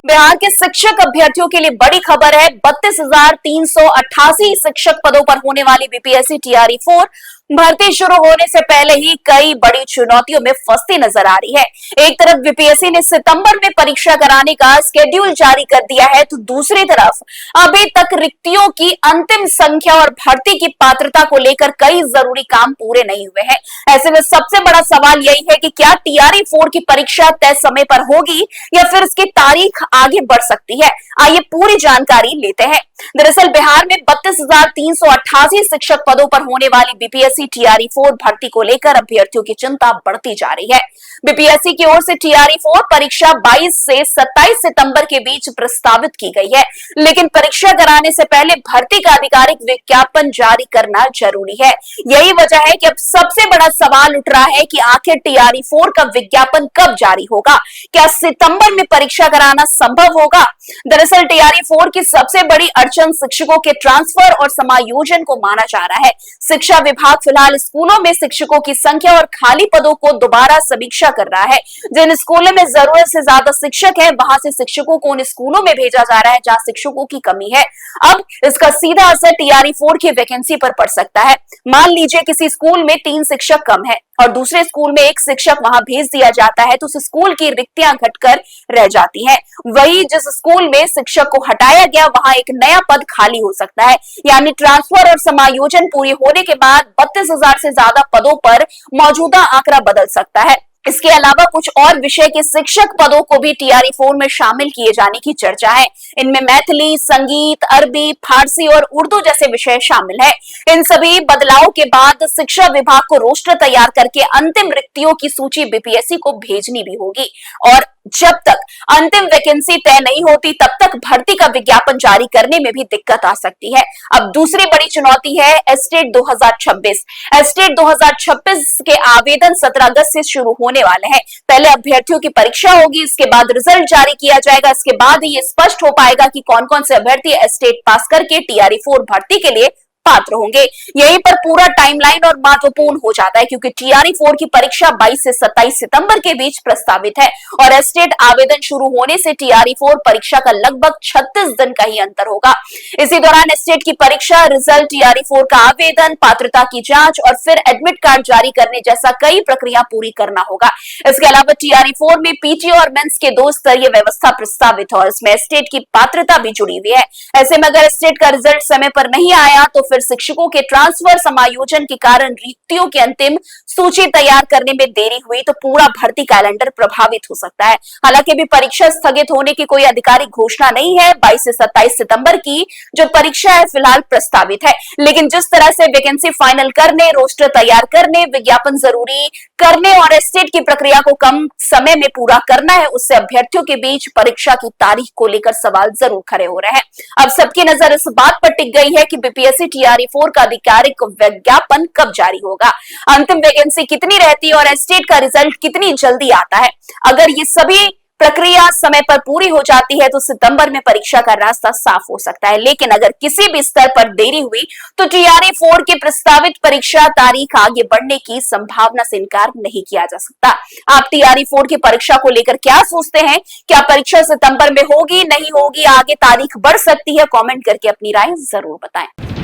बिहार के शिक्षक अभ्यर्थियों के लिए बड़ी खबर है। 32,388 शिक्षक पदों पर होने वाली बीपीएससी टीआरई 4 भर्ती शुरू होने से पहले ही कई बड़ी चुनौतियों में फंसती नजर आ रही है। एक तरफ बीपीएससी ने सितंबर में परीक्षा कराने का शेड्यूल जारी कर दिया है, तो दूसरी तरफ अभी तक रिक्तियों की अंतिम संख्या और भर्ती की पात्रता को लेकर कई जरूरी काम पूरे नहीं हुए हैं। ऐसे में सबसे बड़ा सवाल यही है कि क्या टीआरई 4 की परीक्षा तय समय पर होगी या फिर इसकी तारीख आगे बढ़ सकती है। आइए पूरी जानकारी लेते हैं। दरअसल बिहार में 32,388 शिक्षक पदों पर होने वाली बीपीएससी टीआरई 4 भर्ती को लेकर अभ्यर्थियों की चिंता बढ़ती जा रही है। बीपीएससी की ओर से टीआरई 4 परीक्षा 22 से 27 सितंबर के बीच प्रस्तावित की गई है, लेकिन परीक्षा कराने से पहले भर्ती का आधिकारिक विज्ञापन जारी करना जरूरी है। यही वजह है कि अब सबसे बड़ा सवाल उठ रहा है कि आखिर टीआरई 4 का विज्ञापन कब जारी होगा। क्या सितंबर में परीक्षा कराना संभव होगा? दरअसल टीआरई 4 की सबसे बड़ी अड़चन शिक्षकों के ट्रांसफर और समायोजन को माना जा रहा है। शिक्षा विभाग फिलहाल स्कूलों में शिक्षकों की संख्या और खाली पदों को दोबारा समीक्षा कर रहा है। जिन स्कूलों में जरूरत से ज्यादा शिक्षक है, वहां से शिक्षकों को उन स्कूलों में भेजा जा रहा है जहां शिक्षकों की कमी है। अब इसका सीधा असर टीआरई 4 की वैकेंसी पर पड़ सकता है। मान लीजिए किसी स्कूल में 3 शिक्षक कम है और दूसरे स्कूल में 1 शिक्षक वहां भेज दिया जाता है, तो उस स्कूल की रिक्तियां घटकर रह जाती हैं। वही जिस स्कूल में शिक्षक को हटाया गया, वहां एक नया पद खाली हो सकता है। यानी ट्रांसफर और समायोजन पूरी होने के बाद 32,000 से ज्यादा पदों पर मौजूदा आंकड़ा बदल सकता है। इसके अलावा कुछ और विषय के शिक्षक पदों को भी टीआरई 4 में शामिल किए जाने की चर्चा है। इनमें मैथिली, संगीत, अरबी, फारसी और उर्दू जैसे विषय शामिल है। इन सभी बदलाव के बाद शिक्षा विभाग को रोस्टर तैयार करके अंतिम रिक्तियों की सूची बीपीएससी को भेजनी भी होगी और जब तक अंतिम वैकेंसी तय नहीं होती, तब तक भर्ती का विज्ञापन जारी करने में भी दिक्कत आ सकती है। अब दूसरी बड़ी चुनौती है एस्टेट 2026। एस्टेट 2026 के आवेदन 17 अगस्त से शुरू होने वाले हैं। पहले अभ्यर्थियों की परीक्षा होगी, इसके बाद रिजल्ट जारी किया जाएगा। इसके बाद ही ये स्पष्ट हो पाएगा कि कौन कौन से अभ्यर्थी एस्टेट पास करके टीआरई 4 भर्ती के लिए पात्र होंगे। यहीं पर पूरा टाइमलाइन और महत्वपूर्ण हो जाता है, क्योंकि टीआरई 4 की परीक्षा 22 से 27 सितंबर के बीच प्रस्तावित है और एस्टेट आवेदन शुरू होने से टीआरई 4 परीक्षा का लगभग 36 दिन का ही अंतर होगा। इसी दौरान एस्टेट की परीक्षा, रिजल्ट, टीआरई 4 का आवेदन, पात्रता की जांच और फिर एडमिट कार्ड जारी करने जैसा कई प्रक्रिया पूरी करना होगा। इसके अलावा टीआरई 4 में पीटी और मेंस के 2 स्तरीय व्यवस्था प्रस्तावित है और इसमें एस्टेट की पात्रता भी जुड़ी हुई है। ऐसे में अगर एस्टेट का रिजल्ट समय पर नहीं आया, तो फिर शिक्षकों के ट्रांसफर, समायोजन के कारण रिक्तियों की अंतिम सूची तैयार करने में देरी हुई तो पूरा भर्ती कैलेंडर प्रभावित हो सकता है। हालांकि अभी परीक्षा स्थगित होने की कोई आधिकारिक घोषणा नहीं है। 22 से 27 सितंबर की जो परीक्षा है फिलहाल प्रस्तावित है, लेकिन जिस तरह से वैकेंसी फाइनल करने, रोस्टर तैयार करने, विज्ञापन जरूरी करने और एस्टेट की प्रक्रिया को कम समय में पूरा करना है, उससे अभ्यर्थियों के बीच परीक्षा की तारीख को लेकर सवाल जरूर खड़े हो रहे हैं। अब सबकी नजर इस बात पर टिक गई है कि बीपीएससी टीआरई 4 का आधिकारिक विज्ञापन कब जारी होगा, अंतिम वैकेंसी कितनी रहती है और एस्टेट का रिजल्ट कितनी जल्दी आता है। अगर ये सभी प्रक्रिया समय पर पूरी हो जाती है तो सितंबर में परीक्षा का रास्ता साफ हो सकता है, लेकिन अगर किसी भी स्तर पर देरी हुई तो टीआरई 4 की प्रस्तावित परीक्षा तारीख आगे बढ़ने की संभावना से इनकार नहीं किया जा सकता। आप टीआरई 4 की परीक्षा को लेकर क्या सोचते हैं? क्या परीक्षा सितंबर में होगी, नहीं होगी, आगे तारीख बढ़ सकती है? कमेंट करके अपनी राय जरूर बताएं।